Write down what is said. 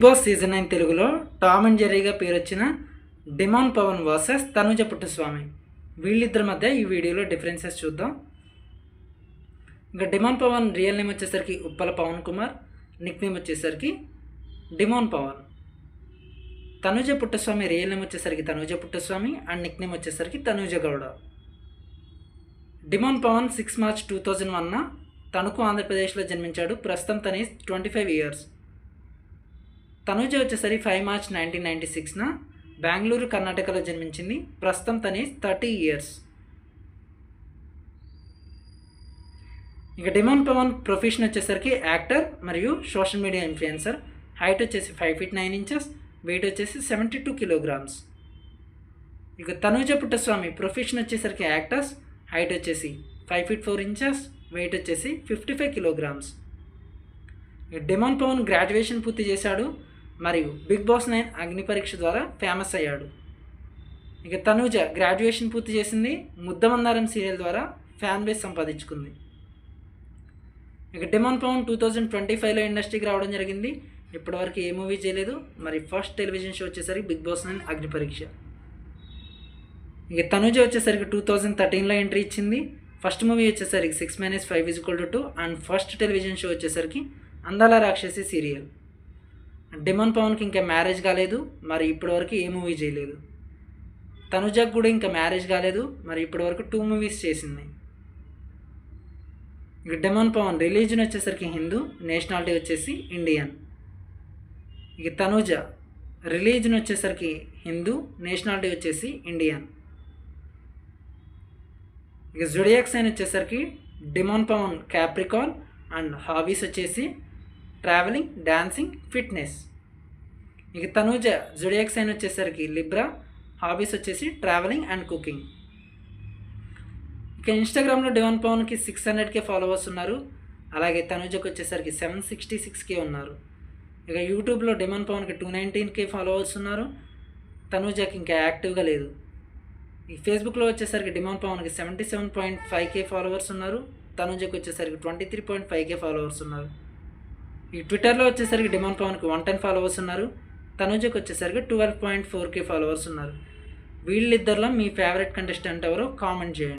Big boss season 9 తెలుగులో Tom and జెర్రీగా పేరొచ్చిన డిమాండ్ పవన్ వర్సెస్ తనుజ పుట్టుస్వామి, వీళ్ళిద్దరి మధ్య ఈ వీడియోలో డిఫరెన్సెస్ చూద్దాం. ఇంకా డిమాండ్ పవన్ రియల్ నేమ్ వచ్చేసరికి ఉప్పల పవన్ కుమార్, నిక్ నేమ్ వచ్చేసరికి demand Pavan. Tanuja Puttuswamy real name వచ్చేసరికి Tanuja Puttuswamy and nickname వచ్చేసరికి తనుజ గౌడ. డిమాండ్ పవన్ 6 మార్చ్ 2001 తణుకు ఆంధ్రప్రదేశ్లో జన్మించాడు. ప్రస్తుతం తన 25 years. తనుజ వచ్చేసరికి 5 మార్చ్ 1996 బెంగళూరు కర్ణాటకలో జన్మించింది. ప్రస్తుతం తన 30 years. ఇక డిమాండ్ పవన్ ప్రొఫెషన్ వచ్చేసరికి యాక్టర్ మరియు సోషల్ మీడియా ఇన్ఫ్లుయెన్సర్. హైట్ వచ్చేసి 5 feet 9 inches, వెయిట్ వచ్చేసి 72 kilograms. ఇక తనుజ పుట్టస్వామి ప్రొఫెషన్ వచ్చేసరికి యాక్టర్స్, హైట్ వచ్చేసి 5 feet 4 inches, వెయిట్ వచ్చేసి 55 kilograms. ఇక డిమాండ్ పవన్ గ్రాడ్యుయేషన్ పూర్తి చేశాడు మరియు బిగ్ బాస్ 9 అగ్ని పరీక్ష ద్వారా ఫేమస్ అయ్యాడు. ఇక తనుజ గ్రాడ్యుయేషన్ పూర్తి చేసింది, ముద్దమందారం సీరియల్ ద్వారా ఫ్యాన్ బేస్ సంపాదించుకుంది. ఇక డిమాండ్ పవన్ 2025లో ఇండస్ట్రీకి రావడం జరిగింది. ఇప్పటివరకు ఏ మూవీ చేయలేదు. మరి ఫస్ట్ టెలివిజన్ షో వచ్చేసరికి బిగ్ బాస్ 9 అగ్ని పరీక్ష. ఇక తనుజ వచ్చేసరికి 2013లో ఎంట్రీ ఇచ్చింది. ఫస్ట్ మూవీ వచ్చేసరికి 6 - 5 = 2 అండ్ ఫస్ట్ టెలివిజన్ షో వచ్చేసరికి అందాల రాక్షసి సీరియల్. డిమాండ్ పవన్కి ఇంకా మ్యారేజ్ కాలేదు, మరి ఇప్పటివరకు ఏ మూవీ చేయలేదు. తనుజకు కూడా ఇంకా మ్యారేజ్ కాలేదు, మరి ఇప్పటివరకు 2 movies చేసింది. ఇక డిమాండ్ పవన్ రిలీజన్ వచ్చేసరికి హిందూ, నేషనాలిటీ వచ్చేసి ఇండియన్. ఇక తనుజ రిలీజన్ వచ్చేసరికి హిందూ, నేషనాలిటీ వచ్చేసి ఇండియన్. ఇక జొడియాక్ సైన్ వచ్చేసరికి demand Pavan Capricorn and hobbies వచ్చేసి ట్రావెలింగ్, డాన్సింగ్, ఫిట్నెస్. ఇక తనుజ జొడియాక్ సైన్ వచ్చేసరికి లిబ్రా, హాబీస్ వచ్చేసి ట్రావెలింగ్ అండ్ కుకింగ్. ఇక ఇన్స్టాగ్రామ్లో డిమాండ్ పవన్కి 600K ఫాలోవర్స్ ఉన్నారు. అలాగే తనుజకు వచ్చేసరికి 766K ఉన్నారు. ఇక యూట్యూబ్లో డిమాండ్ పవన్కి 219K ఫాలోవర్స్ ఉన్నారు. తనుజకి ఇంకా యాక్టివ్గా లేదు. ఈ ఫేస్బుక్లో వచ్చేసరికి డిమాండ్ పవన్కి 77.5K ఫాలోవర్స్ ఉన్నారు. తనుజకు వచ్చేసరికి 23.5K ఫాలోవర్స్ ఉన్నారు. ఈ ట్విట్టర్లో వచ్చేసరికి డిమాండ్ పవన్కి 110 ఫాలోవర్స్ ఉన్నారు. తనుజకు వచ్చేసరికి 12.4K ఫాలోవర్స్ ఉన్నారు. వీళ్ళిద్దరిలో మీ ఫేవరెట్ కంటెస్టెంట్ ఎవరో కామెంట్ చేయండి.